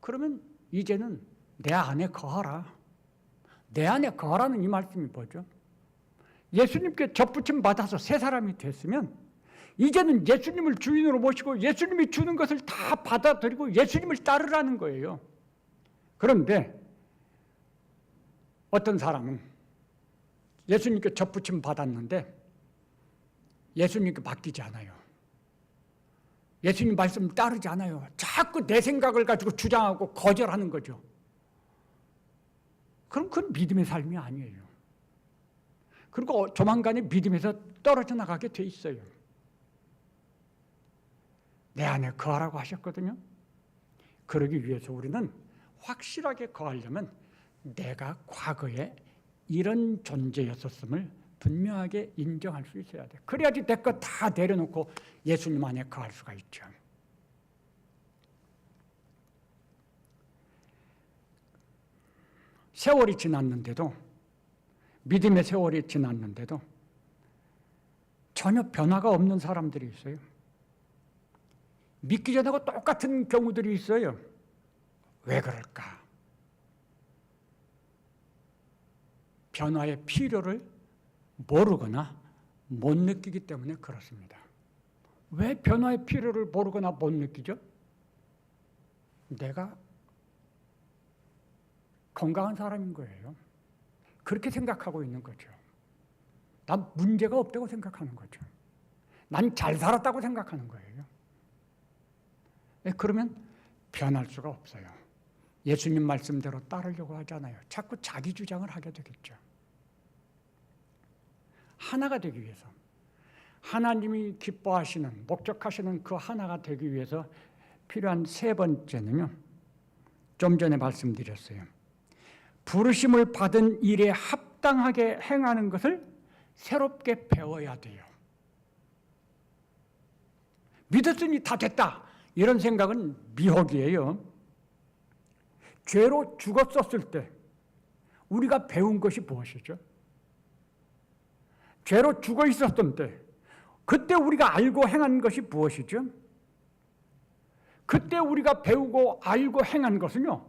그러면 이제는 내 안에 거하라. 내 안에 거하라는 이 말씀이 뭐죠? 예수님께 접붙임 받아서 새 사람이 됐으면 이제는 예수님을 주인으로 모시고 예수님이 주는 것을 다 받아들이고 예수님을 따르라는 거예요. 그런데 어떤 사람은 예수님께 접붙임 받았는데 예수님께 맡기지 않아요. 예수님 말씀 따르지 않아요. 자꾸 내 생각을 가지고 주장하고 거절하는 거죠. 그럼 그건 믿음의 삶이 아니에요. 그리고 조만간에 믿음에서 떨어져 나가게 돼 있어요. 내 안에 거하라고 하셨거든요. 그러기 위해서 우리는 확실하게 거하려면 내가 과거에 이런 존재였었음을 분명하게 인정할 수 있어야 돼. 그래야지 내 것 다 내려놓고 예수님 안에 거할 수가 있죠. 세월이 지났는데도, 믿음의 세월이 지났는데도 전혀 변화가 없는 사람들이 있어요. 믿기 전하고 똑같은 경우들이 있어요. 왜 그럴까? 변화의 필요를 모르거나 못 느끼기 때문에 그렇습니다. 왜 변화의 필요를 모르거나 못 느끼죠? 내가 건강한 사람인 거예요. 그렇게 생각하고 있는 거죠. 난 문제가 없다고 생각하는 거죠. 난 잘 살았다고 생각하는 거예요. 그러면 변할 수가 없어요. 예수님 말씀대로 따르려고 하잖아요. 자꾸 자기 주장을 하게 되겠죠. 하나가 되기 위해서, 하나님이 기뻐하시는, 목적하시는 그 하나가 되기 위해서 필요한 세 번째는요, 좀 전에 말씀드렸어요. 부르심을 받은 일에 합당하게 행하는 것을 새롭게 배워야 돼요. 믿었으니 다 됐다, 이런 생각은 미혹이에요. 죄로 죽었었을 때 우리가 배운 것이 무엇이죠? 죄로 죽어 있었던 때 그때 우리가 알고 행한 것이 무엇이죠? 그때 우리가 배우고 알고 행한 것은요,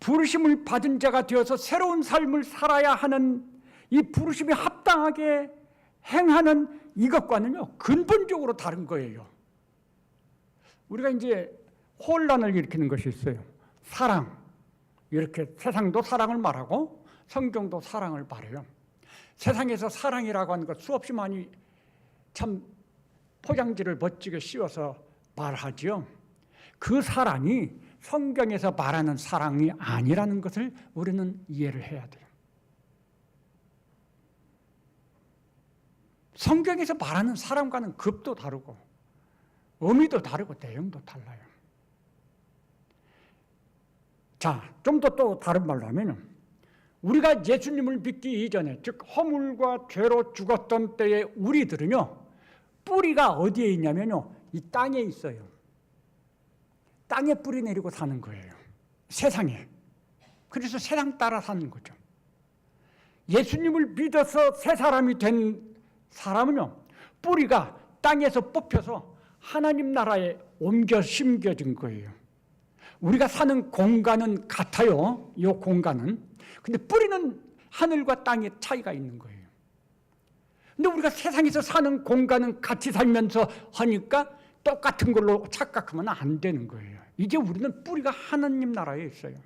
부르심을 받은 자가 되어서 새로운 삶을 살아야 하는 이 부르심에 합당하게 행하는 이것과는요 근본적으로 다른 거예요. 우리가 이제 혼란을 일으키는 것이 있어요. 사랑, 이렇게 세상도 사랑을 말하고 성경도 사랑을 말해요. 세상에서 사랑이라고 하는 것 수없이 많이 참 포장지를 멋지게 씌워서 말하죠. 그 사랑이 성경에서 말하는 사랑이 아니라는 것을 우리는 이해를 해야 돼요. 성경에서 말하는 사랑과는 급도 다르고 의미도 다르고 내용도 달라요. 자, 좀 더 또 다른 말로 하면 우리가 예수님을 믿기 이전에, 즉 허물과 죄로 죽었던 때에 우리들은요, 뿌리가 어디에 있냐면요, 이 땅에 있어요. 땅에 뿌리 내리고 사는 거예요. 세상에. 그래서 세상 따라 사는 거죠. 예수님을 믿어서 새 사람이 된 사람은요, 뿌리가 땅에서 뽑혀서 하나님 나라에 옮겨 심겨진 거예요. 우리가 사는 공간은 같아요. 이 공간은. 근데 뿌리는 하늘과 땅의 차이가 있는 거예요. 근데 우리가 세상에서 사는 공간은 같이 살면서 하니까 똑같은 걸로 착각하면 안 되는 거예요. 이제 우리는 뿌리가 하나님 나라에 있어요.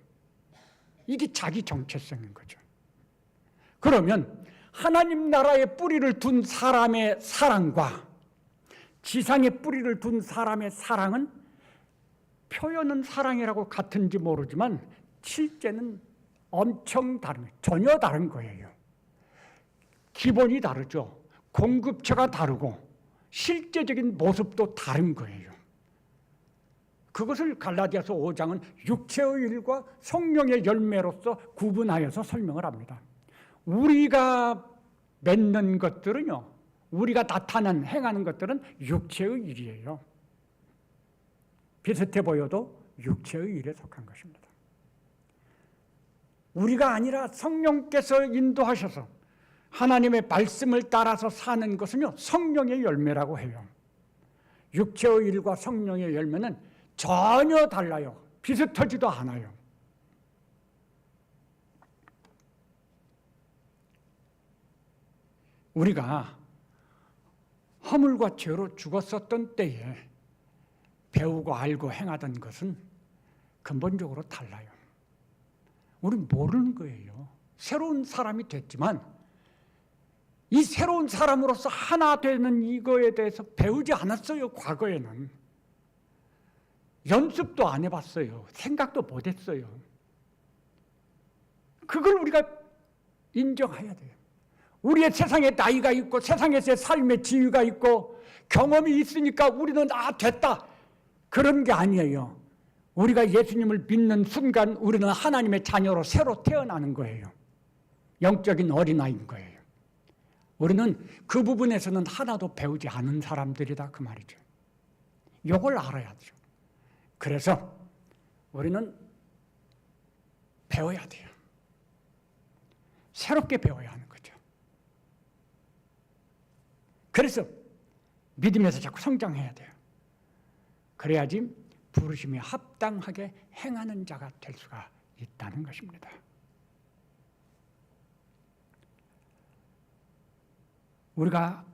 이게 자기 정체성인 거죠. 그러면 하나님 나라에 뿌리를 둔 사람의 사랑과 지상에 뿌리를 둔 사람의 사랑은 표현은 사랑이라고 같은지 모르지만 실제는 엄청 다른 거예요. 전혀 다른 거예요. 기본이 다르죠. 공급처가 다르고 실제적인 모습도 다른 거예요. 그것을 갈라디아서 5장은 육체의 일과 성령의 열매로서 구분하여서 설명을 합니다. 우리가 맺는 것들은요, 우리가 나타난 행하는 것들은 육체의 일이에요. 비슷해 보여도 육체의 일에 속한 것입니다. 우리가 아니라 성령께서 인도하셔서 하나님의 말씀을 따라서 사는 것은요, 성령의 열매라고 해요. 육체의 일과 성령의 열매는 전혀 달라요. 비슷하지도 않아요. 우리가 허물과 죄로 죽었었던 때에 배우고 알고 행하던 것은 근본적으로 달라요. 우리는 모르는 거예요. 새로운 사람이 됐지만 이 새로운 사람으로서 하나 되는 이거에 대해서 배우지 않았어요. 과거에는. 연습도 안 해봤어요. 생각도 못했어요. 그걸 우리가 인정해야 돼요. 우리의 세상에 나이가 있고 세상에서의 삶의 지위가 있고 경험이 있으니까 우리는 됐다. 그런 게 아니에요. 우리가 예수님을 믿는 순간 우리는 하나님의 자녀로 새로 태어나는 거예요. 영적인 어린아이인 거예요. 우리는 그 부분에서는 하나도 배우지 않은 사람들이다 그 말이죠. 이걸 알아야죠. 그래서 우리는 배워야 돼요. 새롭게 배워야 하는 거죠. 그래서 믿음에서 자꾸 성장해야 돼요. 그래야지 부르심에 합당하게 행하는 자가 될 수가 있다는 것입니다. 우리가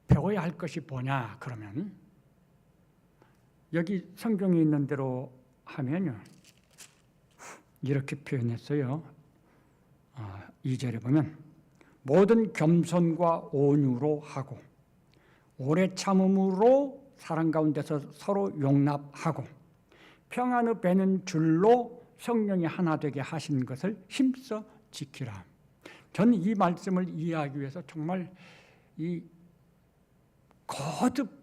배워야 할 것이 뭐냐 그러면 여기 성경에 있는 대로 하면요 이렇게 표현했어요. 2절에 보면 모든 겸손과 온유로 하고 오래 참음으로 사랑 가운데서 서로 용납하고 평안을 베는 줄로 성령이 하나 되게 하신 것을 힘써 지키라. 저는 이 말씀을 이해하기 위해서 정말 거듭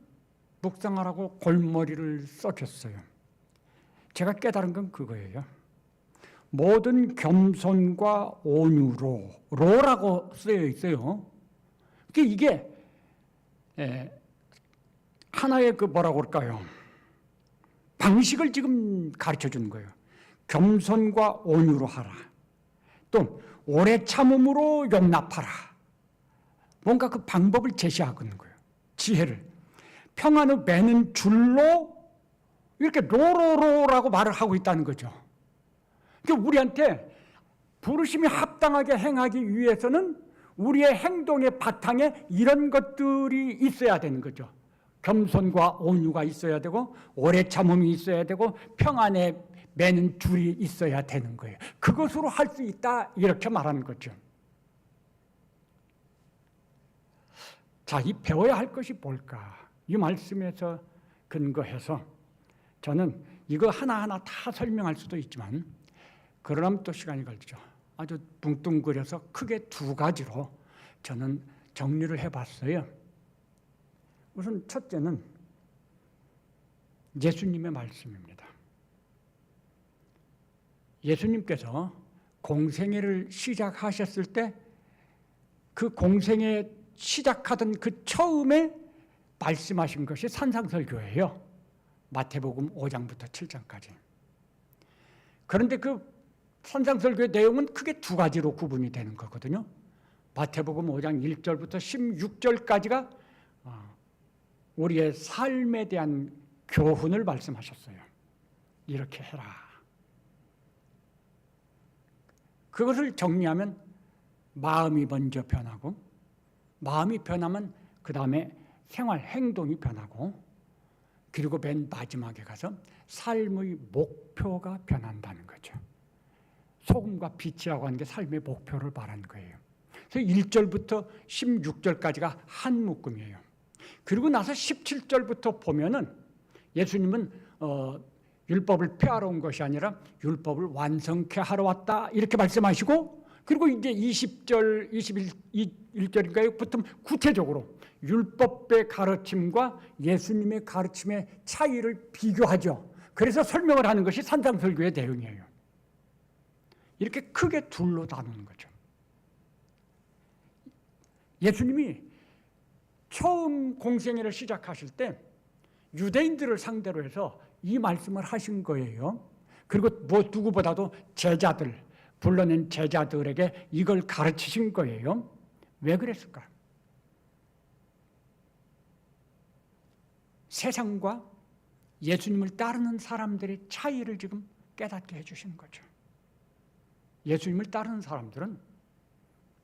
묵상하라고 골머리를 썩였어요. 제가 깨달은 건 그거예요. 모든 겸손과 온유로 로라고 쓰여 있어요. 이게 하나의 뭐라고 할까요? 방식을 지금 가르쳐 주는 거예요. 겸손과 온유로 하라. 또 오래 참음으로 용납하라. 뭔가 그 방법을 제시하고 있는 거예요. 지혜를. 평안을 매는 줄로 이렇게 로로로라고 말을 하고 있다는 거죠. 그러니까 우리한테 부르심이 합당하게 행하기 위해서는 우리의 행동의 바탕에 이런 것들이 있어야 되는 거죠. 겸손과 온유가 있어야 되고 오래 참음이 있어야 되고 평안에 매는 줄이 있어야 되는 거예요. 그것으로 할 수 있다 이렇게 말하는 거죠. 자, 이 배워야 할 것이 뭘까? 이 말씀에서 근거해서 저는 이거 하나하나 다 설명할 수도 있지만 그러려면 또 시간이 걸리죠. 아주 뭉뚱그려서 크게 두 가지로 저는 정리를 해봤어요. 우선 첫째는 예수님의 말씀입니다. 예수님께서 공생애를 시작하셨을 때 그 공생애 시작하던 그 처음에 말씀하신 것이 산상설교예요. 마태복음 5장부터 7장까지. 그런데 그 산상설교의 내용은 크게 두 가지로 구분이 되는 거거든요. 마태복음 5장 1절부터 16절까지가 우리의 삶에 대한 교훈을 말씀하셨어요. 이렇게 해라. 그것을 정리하면 마음이 먼저 변하고 마음이 변하면 그 다음에 생활 행동이 변하고 그리고 맨 마지막에 가서 삶의 목표가 변한다는 거죠. 소금과 빛이라고 하는 게 삶의 목표를 말하는 거예요. 그래서 1절부터 16절까지가 한 묶음이에요. 그리고 나서 17절부터 보면은 예수님은 율법을 폐하러 온 것이 아니라 율법을 완성케 하러 왔다 이렇게 말씀하시고 그리고 이제 20절, 21절인가요? 부터 구체적으로 율법의 가르침과 예수님의 가르침의 차이를 비교하죠. 그래서 설명을 하는 것이 산상설교의 내용이에요. 이렇게 크게 둘로 나누는 거죠. 예수님이 처음 공생애를 시작하실 때 유대인들을 상대로 해서 이 말씀을 하신 거예요. 그리고 누구보다도 제자들, 불러낸 제자들에게 이걸 가르치신 거예요. 왜 그랬을까? 세상과 예수님을 따르는 사람들의 차이를 지금 깨닫게 해주시는 거죠. 예수님을 따르는 사람들은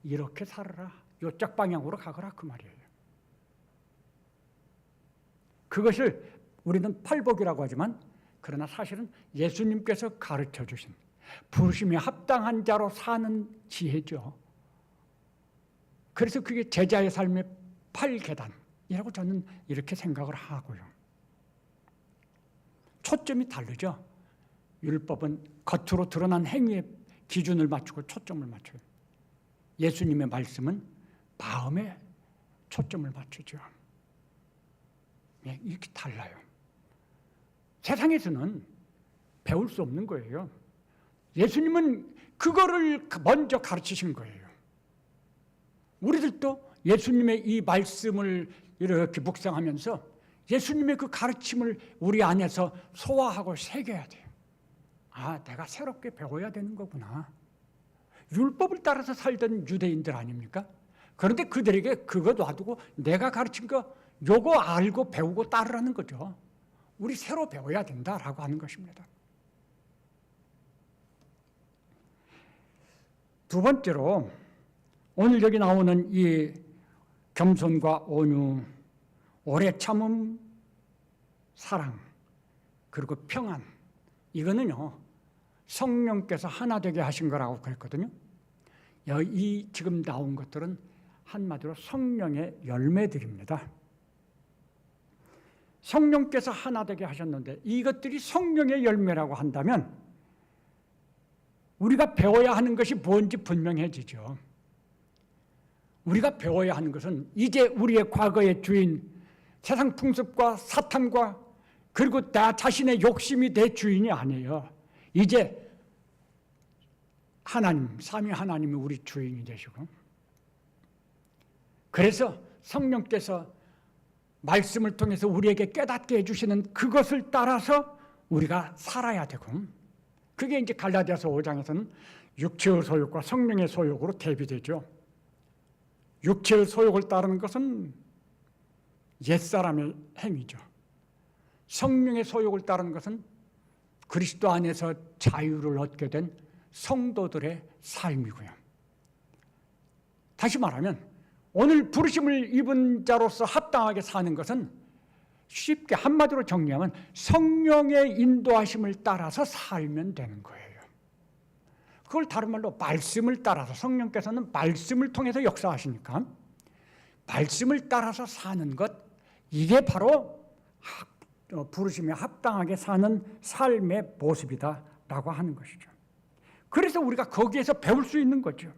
이렇게 살아라, 요쪽 방향으로 가거라 그 말이에요. 그것을 우리는 팔복이라고 하지만 그러나 사실은 예수님께서 가르쳐 주신 부르심에 합당한 자로 사는 지혜죠. 그래서 그게 제자의 삶의 8계단이라고 저는 이렇게 생각을 하고요. 초점이 다르죠. 율법은 겉으로 드러난 행위에 기준을 맞추고 초점을 맞춰요. 예수님의 말씀은 마음에 초점을 맞추죠. 이렇게 달라요. 세상에서는 배울 수 없는 거예요. 예수님은 그거를 먼저 가르치신 거예요. 우리들도 예수님의 이 말씀을 이렇게 묵상하면서 예수님의 그 가르침을 우리 안에서 소화하고 새겨야 돼요. 아, 내가 새롭게 배워야 되는 거구나. 율법을 따라서 살던 유대인들 아닙니까? 그런데 그들에게 그거 놔두고 내가 가르친 거 요거 알고 배우고 따르라는 거죠. 우리 새로 배워야 된다라고 하는 것입니다. 두 번째로 오늘 여기 나오는 이 겸손과 온유, 오래 참음, 사랑, 그리고 평안, 이거는요 성령께서 하나 되게 하신 거라고 그랬거든요. 이 지금 나온 것들은 한마디로 성령의 열매들입니다. 성령께서 하나 되게 하셨는데 이것들이 성령의 열매라고 한다면 우리가 배워야 하는 것이 뭔지 분명해지죠. 우리가 배워야 하는 것은 이제 우리의 과거의 주인, 세상 풍습과 사탄과 그리고 나 자신의 욕심이 내 주인이 아니에요. 이제 하나님, 삼위 하나님이 우리 주인이 되시고, 그래서 성령께서 말씀을 통해서 우리에게 깨닫게 해주시는 그것을 따라서 우리가 살아야 되고, 그게 이제 갈라디아서 5장에서는 육체의 소욕과 성령의 소욕으로 대비되죠. 육체의 소욕을 따르는 것은 옛사람의 행위죠. 성령의 소욕을 따르는 것은 그리스도 안에서 자유를 얻게 된 성도들의 삶이고요. 다시 말하면 오늘 부르심을 입은 자로서 합당하게 사는 것은 쉽게 한마디로 정리하면 성령의 인도하심을 따라서 살면 되는 거예요. 그걸 다른 말로 말씀을 따라서, 성령께서는 말씀을 통해서 역사하시니까 말씀을 따라서 사는 것, 이게 바로 부르심에 합당하게 사는 삶의 모습이다라고 하는 것이죠. 그래서 우리가 거기에서 배울 수 있는 거죠.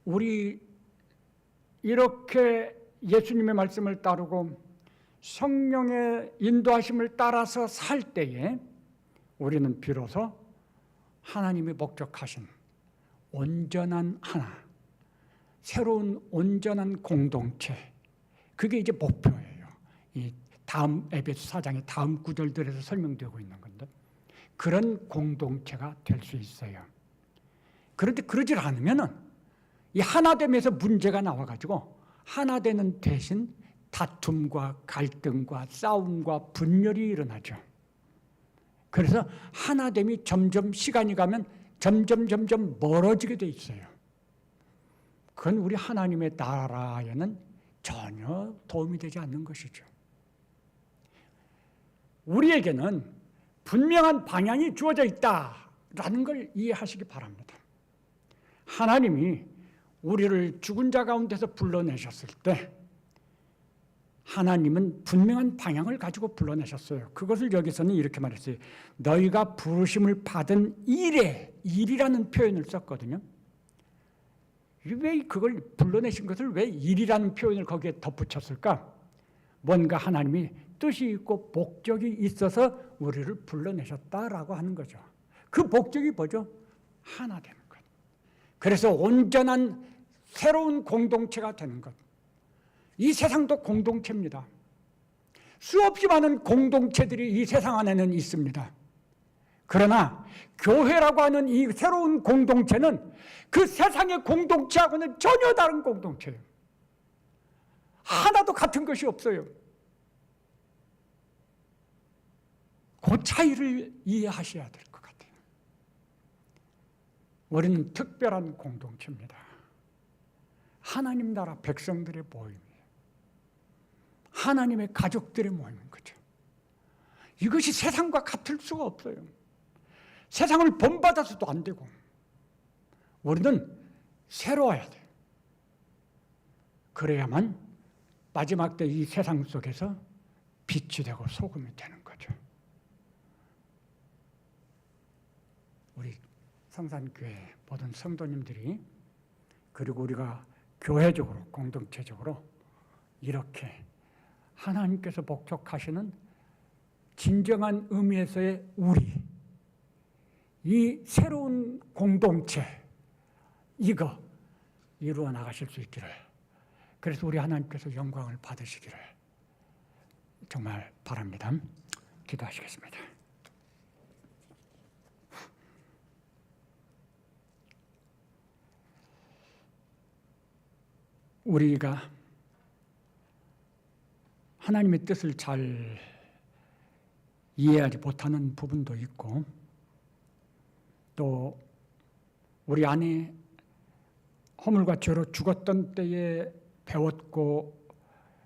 우리 이렇게 예수님의 말씀을 따르고 성령의 인도하심을 따라서 살 때에 우리는 비로소 하나님이 목적하신 온전한 하나, 새로운 온전한 공동체, 그게 이제 목표예요. 이 다음 에베소 4장의 다음 구절들에서 설명되고 있는 건데, 그런 공동체가 될 수 있어요. 그런데 그러질 않으면은 이 하나됨에서 문제가 나와가지고 하나되는 대신 다툼과 갈등과 싸움과 분열이 일어나죠. 그래서 하나됨이 점점 시간이 가면 점점 멀어지게 돼 있어요. 그건 우리 하나님의 나라에는 전혀 도움이 되지 않는 것이죠. 우리에게는 분명한 방향이 주어져 있다라는 걸 이해하시기 바랍니다. 하나님이 우리를 죽은 자 가운데서 불러내셨을 때 하나님은 분명한 방향을 가지고 불러내셨어요. 그것을 여기서는 이렇게 말했어요. 너희가 부르심을 받은 일이라는 표현을 썼거든요. 왜 그걸 불러내신 것을 왜 일이라는 표현을 거기에 덧붙였을까? 뭔가 하나님이 뜻이 있고 목적이 있어서 우리를 불러내셨다라고 하는 거죠. 그 목적이 뭐죠? 하나 되는 것. 그래서 온전한 새로운 공동체가 되는 것. 이 세상도 공동체입니다. 수없이 많은 공동체들이 이 세상 안에는 있습니다. 그러나 교회라고 하는 이 새로운 공동체는 그 세상의 공동체하고는 전혀 다른 공동체예요. 하나도 같은 것이 없어요. 그 차이를 이해하셔야 될 것 같아요. 우리는 특별한 공동체입니다. 하나님 나라 백성들의 모임이에요. 하나님의 가족들의 모임인 거죠. 이것이 세상과 같을 수가 없어요. 세상을 본받아서도 안 되고 우리는 새로워야 돼요. 그래야만 마지막 때 이 세상 속에서 빛이 되고 소금이 되는 거죠. 우리 성산교회 모든 성도님들이, 그리고 우리가 교회적으로 공동체적으로 이렇게 하나님께서 복촉하시는 진정한 의미에서의 우리, 이 새로운 공동체, 이거 이루어 나가실 수 있기를, 그래서 우리 하나님께서 영광을 받으시기를 정말 바랍니다. 기도하시겠습니다. 우리가 하나님의 뜻을 잘 이해하지 못하는 부분도 있고, 또 우리 안에 허물과 죄로 죽었던 때에 배웠고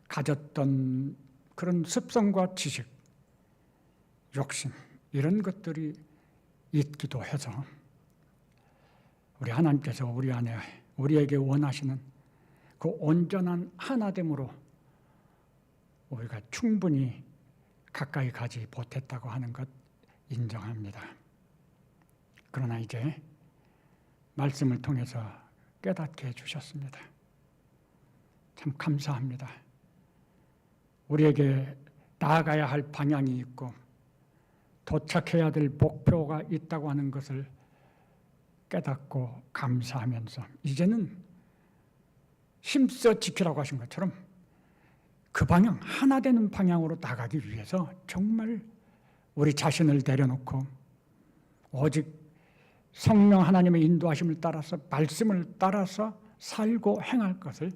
가졌던 그런 습성과 지식, 욕심, 이런 것들이 있기도 해서 우리 하나님께서 우리 안에 우리에게 원하시는 그 온전한 하나됨으로 우리가 충분히 가까이 가지 못했다고 하는 것 인정합니다. 그러나 이제 말씀을 통해서 깨닫게 해주셨습니다. 참 감사합니다. 우리에게 나아가야 할 방향이 있고 도착해야 될 목표가 있다고 하는 것을 깨닫고 감사하면서 이제는 힘써 지키라고 하신 것처럼 그 방향, 하나 되는 방향으로 나가기 위해서 정말 우리 자신을 내려놓고 오직 성령 하나님의 인도하심을 따라서, 말씀을 따라서 살고 행할 것을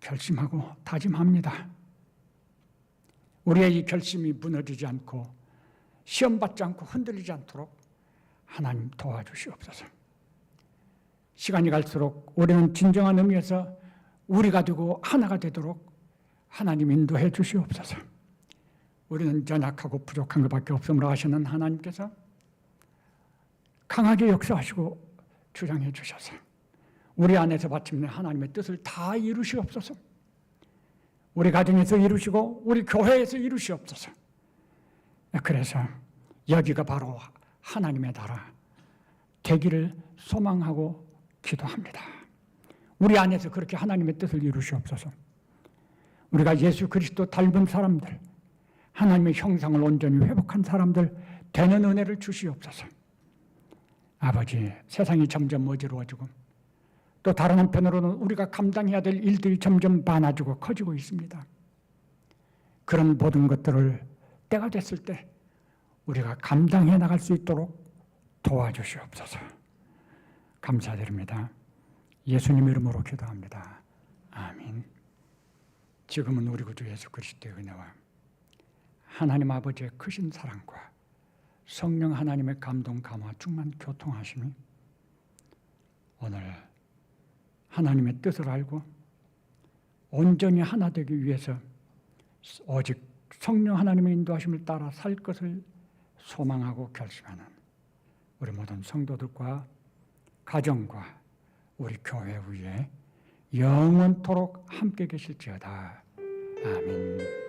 결심하고 다짐합니다. 우리의 이 결심이 무너지지 않고 시험받지 않고 흔들리지 않도록 하나님 도와주시옵소서. 시간이 갈수록 우리는 진정한 의미에서 우리가 되고 하나가 되도록 하나님 인도해 주시옵소서. 우리는 연약하고 부족한 것밖에 없음으로 하시는 하나님께서 강하게 역사하시고 주장해 주셔서 우리 안에서 마침내 하나님의 뜻을 다 이루시옵소서. 우리 가정에서 이루시고 우리 교회에서 이루시옵소서. 그래서 여기가 바로 하나님의 나라 되기를 소망하고 기도합니다. 우리 안에서 그렇게 하나님의 뜻을 이루시옵소서. 우리가 예수 그리스도 닮은 사람들, 하나님의 형상을 온전히 회복한 사람들 되는 은혜를 주시옵소서. 아버지, 세상이 점점 어지러워지고 또 다른 한편으로는 우리가 감당해야 될 일들이 점점 많아지고 커지고 있습니다. 그런 모든 것들을 때가 됐을 때 우리가 감당해 나갈 수 있도록 도와주시옵소서. 감사드립니다. 예수님 이름으로 기도합니다. 아멘. 지금은 우리 구주 예수 그리스도의 은혜와 하나님 아버지의 크신 사랑과 성령 하나님의 감동, 감화, 충만 교통하심이 오늘 하나님의 뜻을 알고 온전히 하나 되기 위해서 오직 성령 하나님의 인도하심을 따라 살 것을 소망하고 결심하는 우리 모든 성도들과 가정과 우리 교회 위에 영원토록 함께 계실지어다. 아멘.